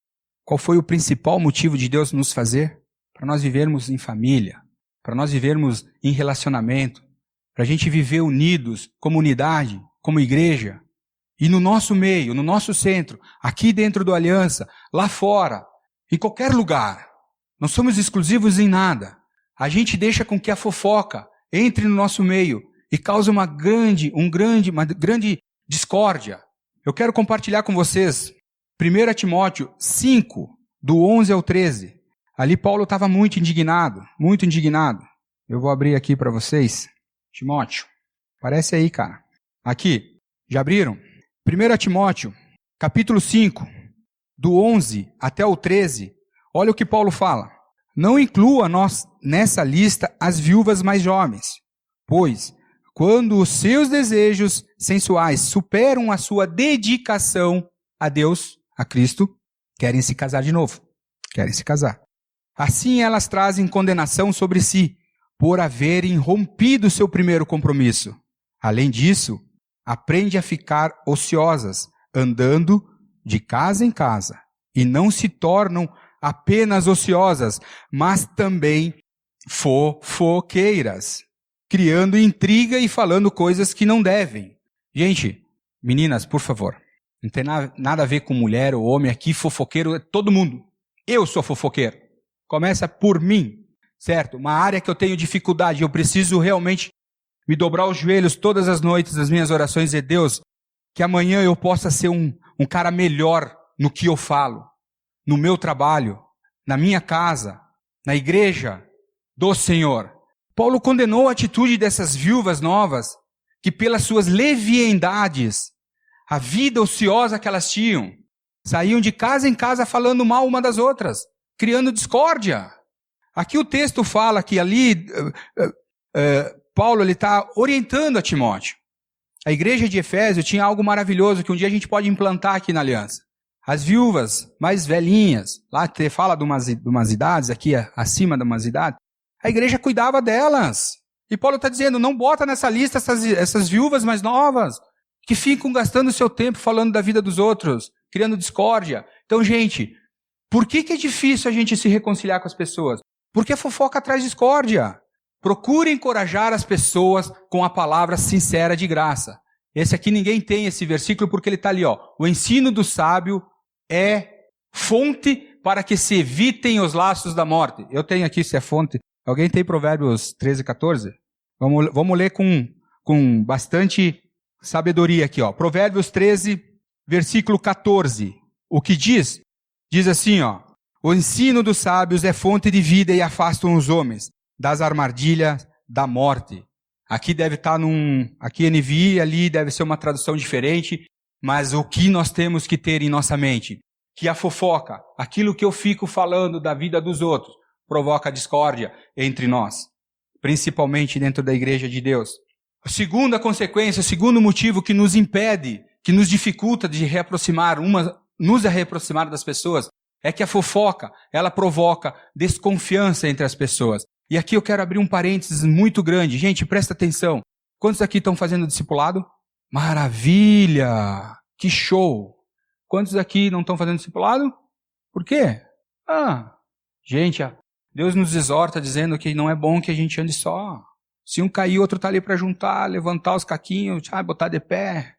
foi o principal motivo de Deus nos fazer? Para nós vivermos em família, para nós vivermos em relacionamento, para a gente viver unidos, como unidade, como igreja, e no nosso meio, no nosso centro, aqui dentro do Aliança, lá fora, em qualquer lugar. Não somos exclusivos em nada. A gente deixa com que a fofoca entre no nosso meio e cause uma grande discórdia. Eu quero compartilhar com vocês 1 Timóteo 5, do 11 ao 13. Ali Paulo estava muito indignado. Eu vou abrir aqui para vocês. Timóteo, aparece aí, cara. Aqui, já abriram? 1 Timóteo, capítulo 5, do 11 até o 13. Olha o que Paulo fala. Não inclua nessa lista as viúvas mais jovens, pois, quando os seus desejos sensuais superam a sua dedicação a Deus, a Cristo, querem se casar de novo. Assim elas trazem condenação sobre si, por haverem rompido seu primeiro compromisso. Além disso, aprende a ficar ociosas, andando de casa em casa, e não se tornam apenas ociosas, mas também fofoqueiras, criando intriga e falando coisas que não devem. Gente, meninas, por favor, não tem nada a ver com mulher ou homem aqui, fofoqueiro é todo mundo. Eu sou fofoqueiro. Começa por mim. Certo? Uma área que eu tenho dificuldade, eu preciso realmente me dobrar os joelhos todas as noites das minhas orações e dizer, Deus, que amanhã eu possa ser um cara melhor no que eu falo, no meu trabalho, na minha casa, na igreja do Senhor. Paulo condenou a atitude dessas viúvas novas, que pelas suas leviandades, a vida ociosa que elas tinham, saíam de casa em casa falando mal uma das outras, criando discórdia. Aqui o texto fala que ali Paulo está orientando a Timóteo. A igreja de Efésio tinha algo maravilhoso que um dia a gente pode implantar aqui na Aliança. As viúvas mais velhinhas, lá fala de umas idades, aqui acima de umas idades, a igreja cuidava delas. E Paulo está dizendo, não bota nessa lista essas viúvas mais novas, que ficam gastando seu tempo falando da vida dos outros, criando discórdia. Então, gente, por que é difícil a gente se reconciliar com as pessoas? Porque a fofoca traz discórdia. Procure encorajar as pessoas com a palavra sincera de graça. Esse aqui ninguém tem esse versículo porque ele está ali, ó. O ensino do sábio é fonte para que se evitem os laços da morte. Eu tenho aqui se é fonte. Alguém tem Provérbios 13, 14? Vamos ler com bastante sabedoria aqui, ó. Provérbios 13, versículo 14. O que diz? Diz assim, ó. O ensino dos sábios é fonte de vida e afastam os homens das armadilhas da morte. Aqui deve estar aqui NVI, ali deve ser uma tradução diferente, mas o que nós temos que ter em nossa mente? Que a fofoca, aquilo que eu fico falando da vida dos outros, provoca discórdia entre nós, principalmente dentro da igreja de Deus. A segunda consequência, o segundo motivo que nos impede, que nos dificulta de nos reaproximar das pessoas, é que a fofoca, ela provoca desconfiança entre as pessoas. E aqui eu quero abrir um parênteses muito grande. Gente, presta atenção. Quantos aqui estão fazendo discipulado? Maravilha! Que show! Quantos aqui não estão fazendo discipulado? Por quê? Gente, Deus nos exorta dizendo que não é bom que a gente ande só. Se um cair, outro está ali para juntar, levantar os caquinhos, botar de pé.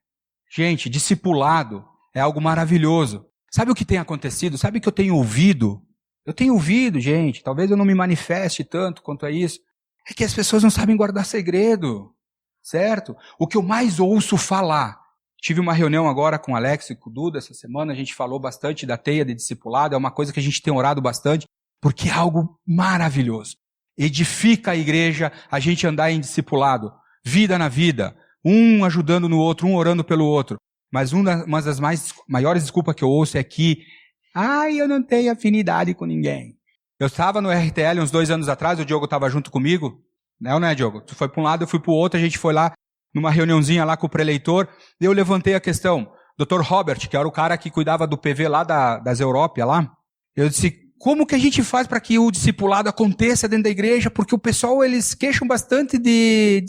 Gente, discipulado é algo maravilhoso. Sabe o que tem acontecido? Sabe o que eu tenho ouvido? Eu tenho ouvido, gente, talvez eu não me manifeste tanto quanto a isso. É que as pessoas não sabem guardar segredo, certo? O que eu mais ouço falar. Tive uma reunião agora com o Alex e com o Duda essa semana, a gente falou bastante da teia de discipulado, é uma coisa que a gente tem orado bastante, porque é algo maravilhoso. Edifica a igreja, a gente andar em discipulado, vida na vida, um ajudando no outro, um orando pelo outro. Mas uma das maiores desculpas que eu ouço é que eu não tenho afinidade com ninguém. Eu estava no RTL uns 2 anos atrás, o Diogo estava junto comigo, não é, Diogo? Tu foi para um lado, eu fui para o outro, a gente foi lá numa reuniãozinha lá com o preleitor, e eu levantei a questão. Dr. Robert, que era o cara que cuidava do PV lá das Európia lá, eu disse, como que a gente faz para que o discipulado aconteça dentro da igreja? Porque o pessoal, eles queixam bastante de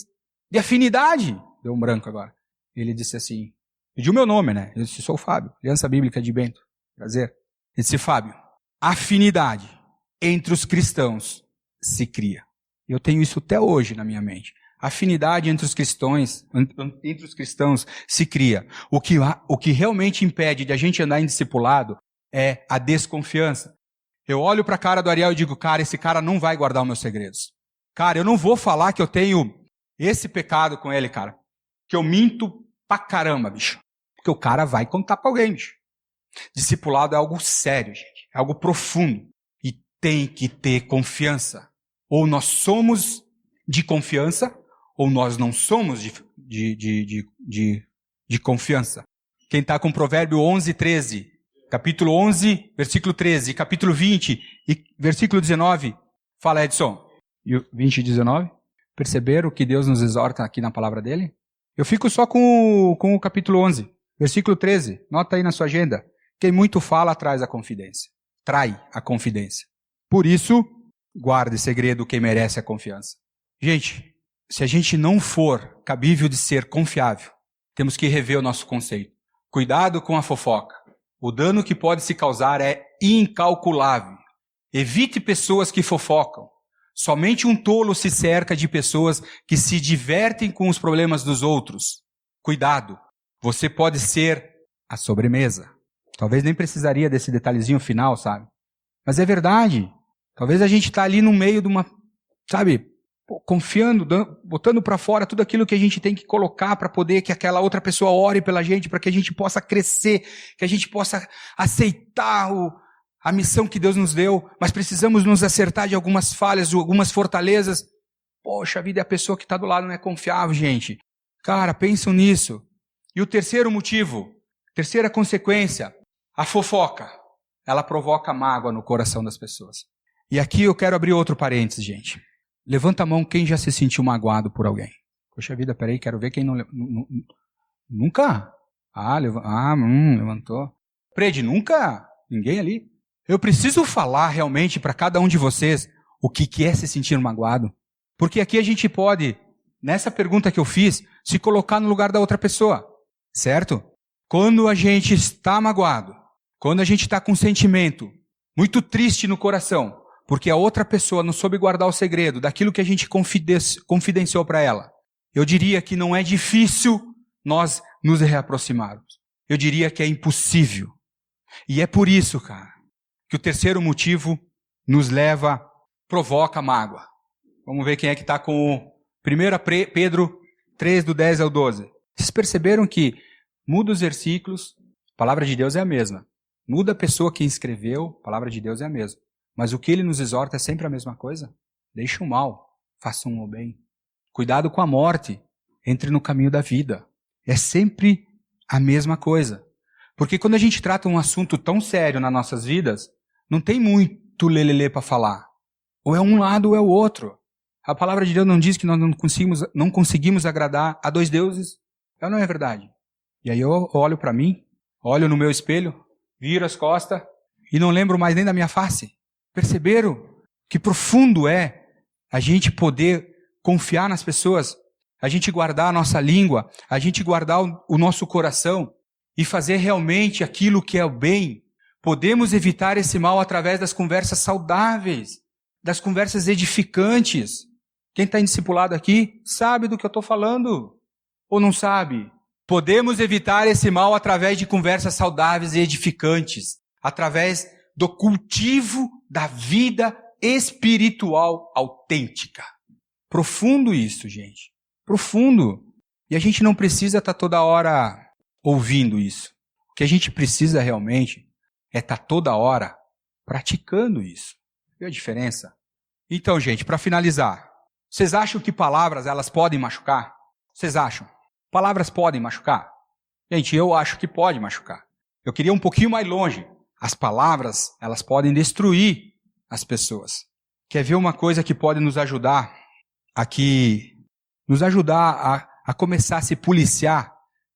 afinidade. Deu um branco agora. Ele disse assim, pediu meu nome, né? Eu disse, sou o Fábio, Aliança Bíblica de Bento. Prazer. Ele disse, Fábio, afinidade entre os cristãos se cria. Eu tenho isso até hoje na minha mente. Afinidade entre os cristãos se cria. O que realmente impede de a gente andar em discipulado é a desconfiança. Eu olho para a cara do Ariel e digo, cara, esse cara não vai guardar os meus segredos. Cara, eu não vou falar que eu tenho esse pecado com ele, cara. Que eu minto pra caramba, bicho. Porque o cara vai contar pra alguém, bicho. Discipulado é algo sério, gente. É algo profundo. E tem que ter confiança. Ou nós somos de confiança, ou nós não somos de confiança. Quem está com Provérbio 11, 13, capítulo 11, versículo 13, capítulo 20 e versículo 19, fala, Edson. E o 20 e 19? Perceberam o que Deus nos exorta aqui na palavra dele? Eu fico só com o capítulo 11, versículo 13. Nota aí na sua agenda. Quem muito fala traz a confidência. Trai a confidência. Por isso, guarde segredo quem merece a confiança. Gente, se a gente não for cabível de ser confiável, temos que rever o nosso conceito. Cuidado com a fofoca. O dano que pode se causar é incalculável. Evite pessoas que fofocam. Somente um tolo se cerca de pessoas que se divertem com os problemas dos outros. Cuidado, você pode ser a sobremesa. Talvez nem precisaria desse detalhezinho final, sabe? Mas é verdade. Talvez a gente está ali no meio de uma, confiando, botando para fora tudo aquilo que a gente tem que colocar para poder que aquela outra pessoa ore pela gente, para que a gente possa crescer, que a gente possa aceitar a missão que Deus nos deu, mas precisamos nos acertar de algumas falhas, de algumas fortalezas. Poxa, a vida é a pessoa que está do lado não é confiável, gente. Cara, pensam nisso. E o terceiro motivo, terceira consequência, a fofoca. Ela provoca mágoa no coração das pessoas. E aqui eu quero abrir outro parênteses, gente. Levanta a mão quem já se sentiu magoado por alguém. Poxa vida, peraí, quero ver quem não... Nunca? Levantou. Prede, nunca? Ninguém ali? Eu preciso falar realmente para cada um de vocês o que é se sentir magoado. Porque aqui a gente pode, nessa pergunta que eu fiz, se colocar no lugar da outra pessoa. Certo? Quando a gente está magoado, quando a gente está com um sentimento muito triste no coração, porque a outra pessoa não soube guardar o segredo daquilo que a gente confidenciou para ela, eu diria que não é difícil nós nos reaproximarmos. Eu diria que é impossível. E é por isso, cara, que o terceiro motivo nos provoca mágoa. Vamos ver quem é que está com 1 Pedro 3, do 10 ao 12. Vocês perceberam que muda os versículos, a palavra de Deus é a mesma, Muda a pessoa que escreveu, a palavra de Deus é a mesma. Mas o que ele nos exorta é sempre a mesma coisa. Deixe o mal, faça o bem. Cuidado com a morte, entre no caminho da vida. É sempre a mesma coisa. Porque quando a gente trata um assunto tão sério nas nossas vidas, não tem muito lelelê para falar. Ou é um lado ou é o outro. A palavra de Deus não diz que nós não conseguimos agradar a dois deuses. É ou não é verdade? E aí eu olho para mim, olho no meu espelho, viro as costas e não lembro mais nem da minha face. Perceberam que profundo é a gente poder confiar nas pessoas, a gente guardar a nossa língua, a gente guardar o nosso coração e fazer realmente aquilo que é o bem. Podemos evitar esse mal através das conversas saudáveis, das conversas edificantes. Quem está em discipulado aqui sabe do que eu estou falando ou não sabe? Podemos evitar esse mal através de conversas saudáveis e edificantes, através do cultivo da vida espiritual autêntica. Profundo isso, gente. Profundo. E a gente não precisa estar toda hora ouvindo isso. O que a gente precisa realmente é estar toda hora praticando isso. Viu a diferença? Então, gente, para finalizar, vocês acham que palavras elas podem machucar? Vocês acham? Palavras podem machucar? Gente, eu acho que pode machucar. Eu queria um pouquinho mais longe. As palavras, elas podem destruir as pessoas. Quer ver uma coisa que pode nos ajudar a começar a se policiar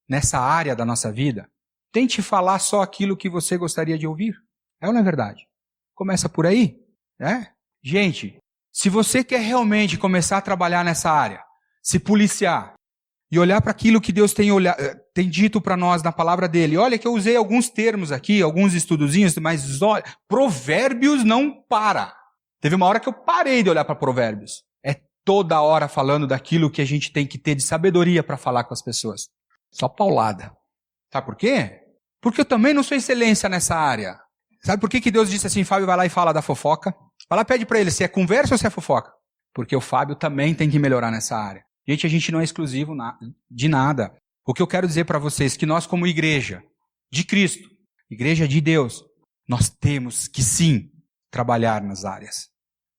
nessa área da nossa vida? Tente falar só aquilo que você gostaria de ouvir. É ou não é verdade? Começa por aí, né? Gente, se você quer realmente começar a trabalhar nessa área, se policiar e olhar para aquilo que Deus tem dito para nós na palavra dele. Olha que eu usei alguns termos aqui, alguns estudozinhos, mas olha, Provérbios não para. Teve uma hora que eu parei de olhar para Provérbios. É toda hora falando daquilo que a gente tem que ter de sabedoria para falar com as pessoas. Só paulada. Sabe por quê? Porque eu também não sou excelência nessa área. Sabe por que Deus disse assim, Fábio vai lá e fala da fofoca? Vai lá, pede para ele se é conversa ou se é fofoca. Porque o Fábio também tem que melhorar nessa área. Gente, a gente não é exclusivo de nada. O que eu quero dizer para vocês é que nós, como igreja de Cristo, igreja de Deus, nós temos que sim trabalhar nas áreas.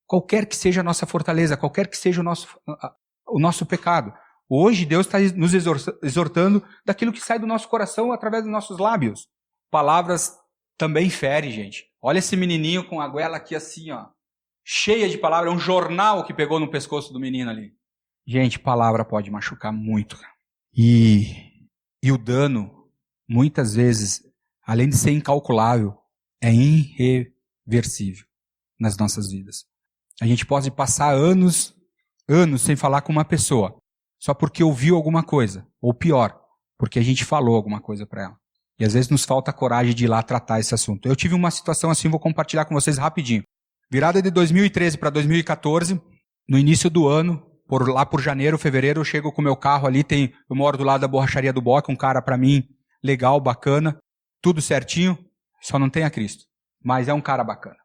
Qualquer que seja a nossa fortaleza, qualquer que seja o nosso pecado. Hoje Deus está nos exortando daquilo que sai do nosso coração através dos nossos lábios. Palavras também ferem, gente. Olha esse menininho com a goela aqui assim, ó, cheia de palavras. É um jornal que pegou no pescoço do menino ali. Gente, palavra pode machucar muito. E o dano, muitas vezes, além de ser incalculável, é irreversível nas nossas vidas. A gente pode passar anos sem falar com uma pessoa, só porque ouviu alguma coisa. Ou pior, porque a gente falou alguma coisa para ela. E às vezes nos falta coragem de ir lá tratar esse assunto. Eu tive uma situação assim, vou compartilhar com vocês rapidinho. Virada de 2013 para 2014, no início do ano, lá por janeiro, fevereiro, eu chego com o meu carro ali, eu moro do lado da borracharia do Boque, um cara para mim legal, bacana, tudo certinho, só não tem a Cristo. Mas é um cara bacana.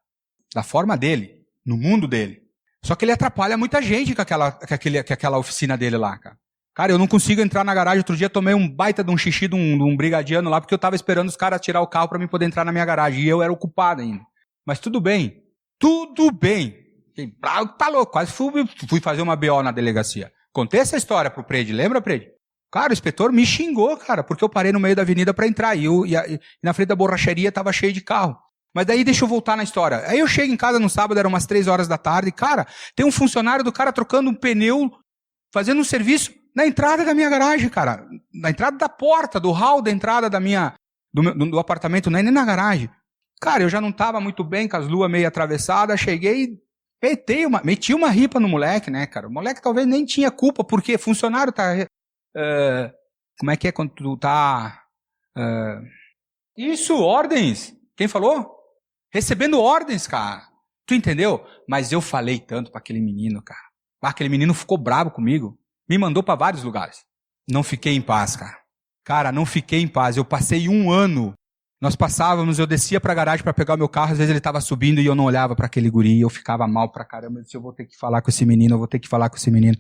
Da forma dele, no mundo dele. Só que ele atrapalha muita gente com aquela oficina dele lá, cara. Cara, eu não consigo entrar na garagem. Outro dia tomei um baita de um xixi de um brigadiano lá, porque eu tava esperando os caras tirar o carro para mim poder entrar na minha garagem. E eu era o culpado ainda. Mas tudo bem. Tudo bem. Tá louco, quase fui fazer uma BO na delegacia. Contei essa história pro Prede, lembra, Prede? Cara, o inspetor me xingou, cara, porque eu parei no meio da avenida para entrar e na frente da borracharia tava cheio de carro. Mas daí deixa eu voltar na história. Aí eu chego em casa no sábado, eram umas 3 horas da tarde, cara, tem um funcionário do cara trocando um pneu, fazendo um serviço na entrada da minha garagem, cara. Na entrada da porta, do hall da entrada do apartamento, não é nem na garagem. Cara, eu já não tava muito bem, com as luas meio atravessadas, cheguei e meti uma ripa no moleque, né, cara? O moleque talvez nem tinha culpa, porque funcionário tá... como é que é quando tu tá... Isso, ordens. Quem falou? Recebendo ordens, cara. Tu entendeu? Mas eu falei tanto pra aquele menino, cara. Aquele menino ficou bravo comigo. Me mandou pra vários lugares. Não fiquei em paz, cara. Cara, não fiquei em paz. Eu passei 1 ano. Nós passávamos, eu descia pra garagem pra pegar o meu carro, às vezes ele tava subindo e eu não olhava pra aquele guri, eu ficava mal pra caramba, eu disse, eu vou ter que falar com esse menino, eu vou ter que falar com esse menino.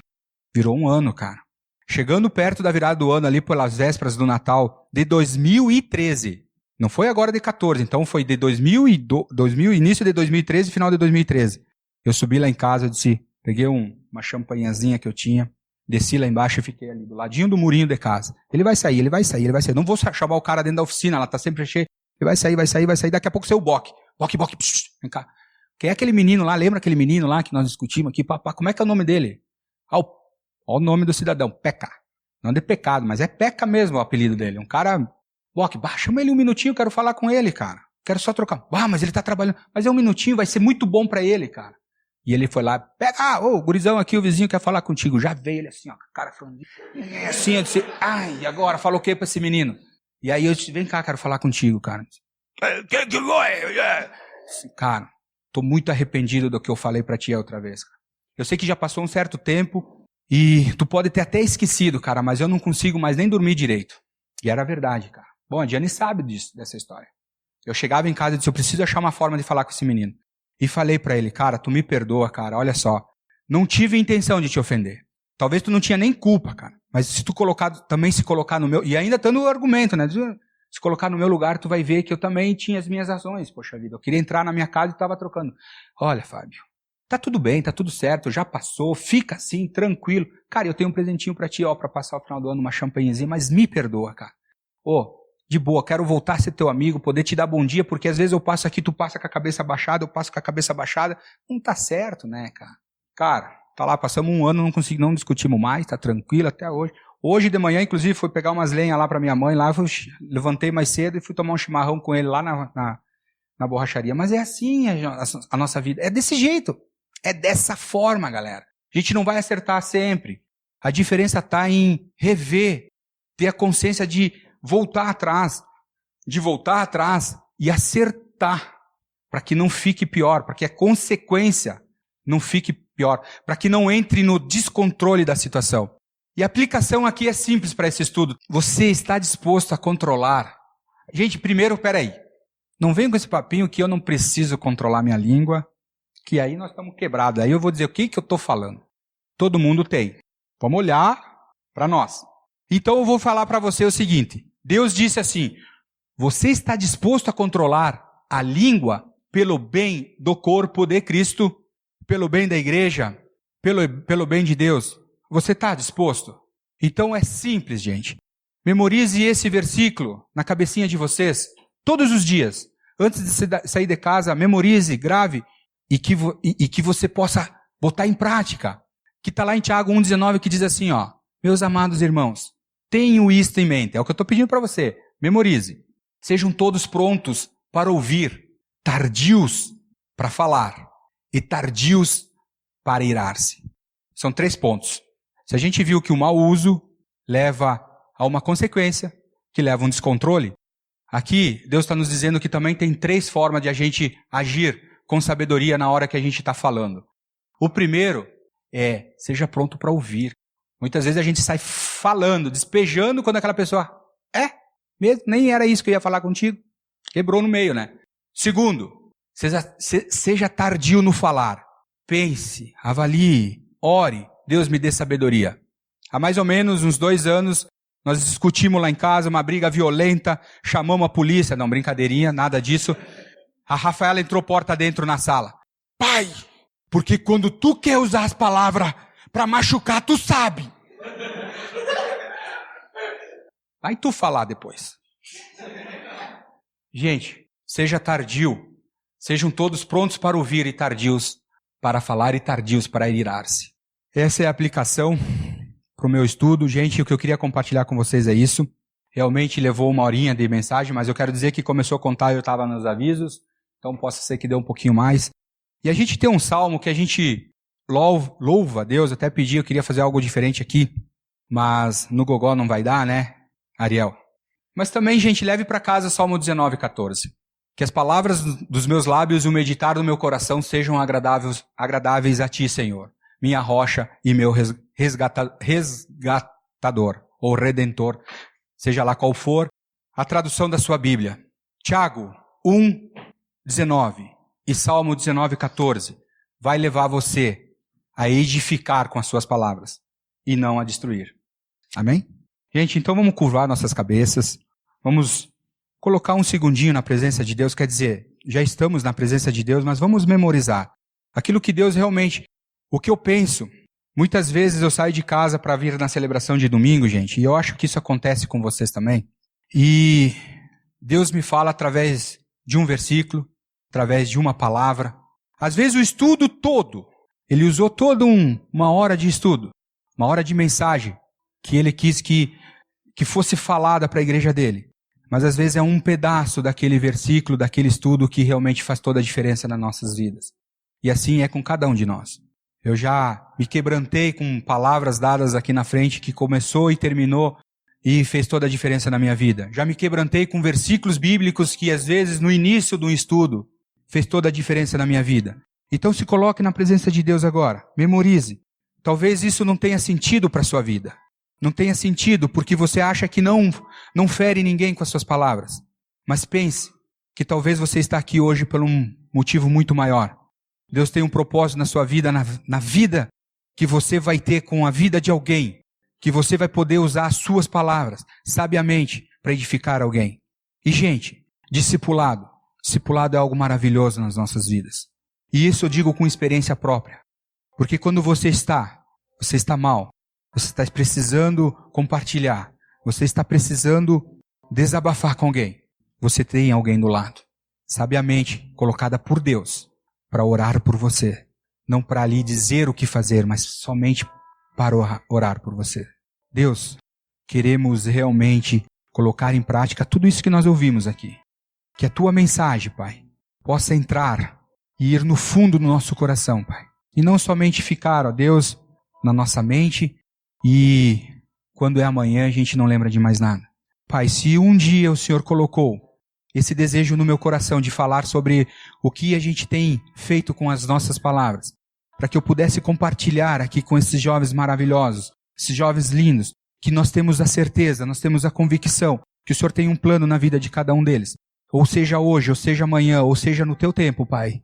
Virou 1 ano, cara. Chegando perto da virada do ano ali, pelas vésperas do Natal, de 2013, Não foi agora de 14, então foi de 2000, início de 2013 e final de 2013. Eu subi lá em casa, peguei uma champanhazinha que eu tinha, desci lá embaixo e fiquei ali, do ladinho do murinho de casa. Ele vai sair. Não vou chamar o cara dentro da oficina, ela tá sempre cheia. Ele vai sair, daqui a pouco saiu o Boque. Boque, vem cá. Quem é aquele menino lá? Lembra aquele menino lá que nós discutimos aqui? Papá, como é que é o nome dele? Olha o nome do cidadão, Peca. Não de pecado, mas é Peca mesmo o apelido dele. Um cara, Boque, chama ele um minutinho, quero falar com ele, cara. Quero só trocar. Mas ele tá trabalhando. Mas é um minutinho, vai ser muito bom pra ele, cara. E ele foi lá, pega, o gurizão aqui, o vizinho quer falar contigo. Já veio ele assim, ó, cara falando, assim, eu disse, e agora, fala o que pra esse menino? E aí eu disse, vem cá, quero falar contigo, cara. Cara, tô muito arrependido do que eu falei pra ti a outra vez, cara. Eu sei que já passou um certo tempo e tu pode ter até esquecido, cara, mas eu não consigo mais nem dormir direito. E era verdade, cara. Bom, a Diane sabe dessa história. Eu chegava em casa e disse, eu preciso achar uma forma de falar com esse menino. E falei pra ele, cara, tu me perdoa, cara, olha só. Não tive intenção de te ofender. Talvez tu não tinha nem culpa, cara. Mas se tu também se colocar no meu... E ainda tá no argumento, né? Se colocar no meu lugar, tu vai ver que eu também tinha as minhas razões. Poxa vida, eu queria entrar na minha casa e tava trocando. Olha, Fábio, tá tudo bem, tá tudo certo, já passou, fica assim, tranquilo. Cara, eu tenho um presentinho pra ti, ó, pra passar o final do ano, uma champanhezinha, mas me perdoa, cara. De boa, quero voltar a ser teu amigo, poder te dar bom dia, porque às vezes eu passo aqui, tu passa com a cabeça baixada, eu passo com a cabeça baixada. Não tá certo, né, cara? Cara, tá lá, passamos um ano, não discutimos mais, tá tranquilo até hoje. Hoje de manhã, inclusive, fui pegar umas lenhas lá pra minha mãe, lá, levantei mais cedo e fui tomar um chimarrão com ele lá na borracharia. Mas é assim a nossa vida, é desse jeito, é dessa forma, galera. A gente não vai acertar sempre. A diferença tá em rever, ter a consciência de voltar atrás e acertar, para que não fique pior, para que a consequência não fique pior, para que não entre no descontrole da situação. E a aplicação aqui é simples para esse estudo. Você está disposto a controlar? Gente, primeiro, peraí, não venha com esse papinho que eu não preciso controlar minha língua, que aí nós estamos quebrados. Aí eu vou dizer o que eu estou falando. Todo mundo tem. Vamos olhar para nós. Então eu vou falar para você o seguinte. Deus disse assim, você está disposto a controlar a língua pelo bem do corpo de Cristo, pelo bem da igreja, pelo bem de Deus? Você está disposto? Então é simples, gente. Memorize esse versículo na cabecinha de vocês, todos os dias. Antes de sair de casa, memorize, grave, e que você possa botar em prática. Que está lá em Tiago 1,19, que diz assim, ó, meus amados irmãos, tenho isto em mente. É o que eu estou pedindo para você. Memorize. Sejam todos prontos para ouvir, tardios para falar e tardios para irar-se. São 3 pontos. Se a gente viu que o mau uso leva a uma consequência, que leva a um descontrole, aqui Deus está nos dizendo que também tem 3 formas de a gente agir com sabedoria na hora que a gente está falando. O primeiro é, seja pronto para ouvir. Muitas vezes a gente sai falando, despejando, quando aquela pessoa, mesmo, nem era isso que eu ia falar contigo. Quebrou no meio, né? Segundo, seja tardio no falar. Pense, avalie, ore, Deus me dê sabedoria. Há mais ou menos uns 2 anos, nós discutimos lá em casa, uma briga violenta, chamamos a polícia, não, brincadeirinha, nada disso. A Rafaela entrou porta dentro na sala. Pai, porque quando tu quer usar as palavras para machucar, tu sabe. Vai tu falar depois. Gente, seja tardio. Sejam todos prontos para ouvir e tardios para falar e tardios para irar-se. Essa é a aplicação para o meu estudo. Gente, o que eu queria compartilhar com vocês é isso. Realmente levou 1 horinha de mensagem, mas eu quero dizer que começou a contar, eu estava nos avisos, então possa ser que dê um pouquinho mais. E a gente tem um salmo que a gente louva a Deus, até pedi, eu queria fazer algo diferente aqui, mas no gogó não vai dar, né, Ariel? Mas também, gente, leve para casa Salmo 19:14. Que as palavras dos meus lábios e o meditar do meu coração sejam agradáveis a ti, Senhor, minha rocha e meu resgatador, ou redentor, seja lá qual for a tradução da sua Bíblia. Tiago 1:19 e Salmo 19:14 vai levar você a edificar com as suas palavras e não a destruir. Amém? Gente, então vamos curvar nossas cabeças, vamos colocar um segundinho na presença de Deus, quer dizer, já estamos na presença de Deus, mas vamos memorizar aquilo que Deus realmente, o que eu penso. Muitas vezes eu saio de casa para vir na celebração de domingo, gente, e eu acho que isso acontece com vocês também. E Deus me fala através de um versículo, através de uma palavra. Às vezes o estudo todo, ele usou toda uma hora de estudo, uma hora de mensagem, que ele quis que fosse falada para a igreja dele. Mas às vezes é um pedaço daquele versículo, daquele estudo que realmente faz toda a diferença nas nossas vidas. E assim é com cada um de nós. Eu já me quebrantei com palavras dadas aqui na frente que começou e terminou e fez toda a diferença na minha vida. Já me quebrantei com versículos bíblicos que às vezes no início do estudo fez toda a diferença na minha vida. Então se coloque na presença de Deus agora. Memorize. Talvez isso não tenha sentido para a sua vida. Não tenha sentido porque você acha que não fere ninguém com as suas palavras. Mas pense que talvez você está aqui hoje por um motivo muito maior. Deus tem um propósito na sua vida, na vida que você vai ter com a vida de alguém. Que você vai poder usar as suas palavras sabiamente para edificar alguém. E gente, discipulado é algo maravilhoso nas nossas vidas. E isso eu digo com experiência própria. Porque quando você está mal, você está precisando compartilhar, você está precisando desabafar com alguém, você tem alguém do lado, sabiamente colocada por Deus, para orar por você. Não para lhe dizer o que fazer, mas somente para orar por você. Deus, queremos realmente colocar em prática tudo isso que nós ouvimos aqui. Que a tua mensagem, Pai, possa entrar e ir no fundo do nosso coração, Pai. E não somente ficar, ó Deus, na nossa mente e quando é amanhã a gente não lembra de mais nada. Pai, se um dia o Senhor colocou esse desejo no meu coração de falar sobre o que a gente tem feito com as nossas palavras, para que eu pudesse compartilhar aqui com esses jovens maravilhosos, esses jovens lindos, que nós temos a certeza, nós temos a convicção que o Senhor tem um plano na vida de cada um deles. Ou seja hoje, ou seja amanhã, ou seja no teu tempo, Pai.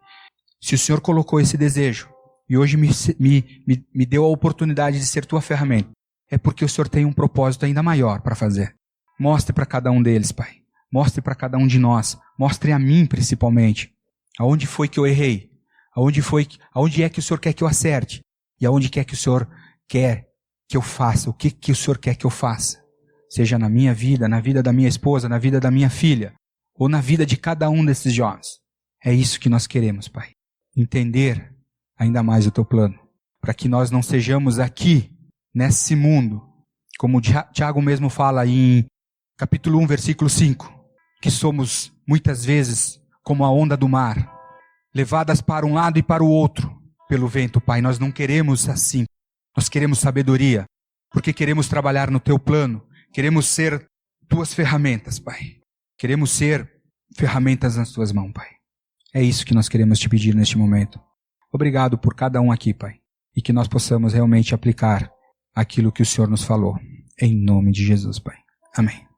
Se o Senhor colocou esse desejo e hoje me deu a oportunidade de ser tua ferramenta, é porque o Senhor tem um propósito ainda maior para fazer. Mostre para cada um deles, Pai. Mostre para cada um de nós. Mostre a mim, principalmente. Aonde foi que eu errei? Aonde é que o Senhor quer que eu acerte? E aonde quer que o Senhor quer que eu faça? O que o Senhor quer que eu faça? Seja na minha vida, na vida da minha esposa, na vida da minha filha, ou na vida de cada um desses jovens. É isso que nós queremos, Pai. Entender ainda mais o teu plano. Para que nós não sejamos aqui, nesse mundo, como Tiago mesmo fala em capítulo 1, versículo 5, que somos muitas vezes como a onda do mar, levadas para um lado e para o outro pelo vento, Pai. Nós não queremos assim. Nós queremos sabedoria, porque queremos trabalhar no teu plano. Queremos ser tuas ferramentas, Pai. Queremos ser ferramentas nas tuas mãos, Pai. É isso que nós queremos te pedir neste momento. Obrigado por cada um aqui, Pai. E que nós possamos realmente aplicar aquilo que o Senhor nos falou. Em nome de Jesus, Pai. Amém.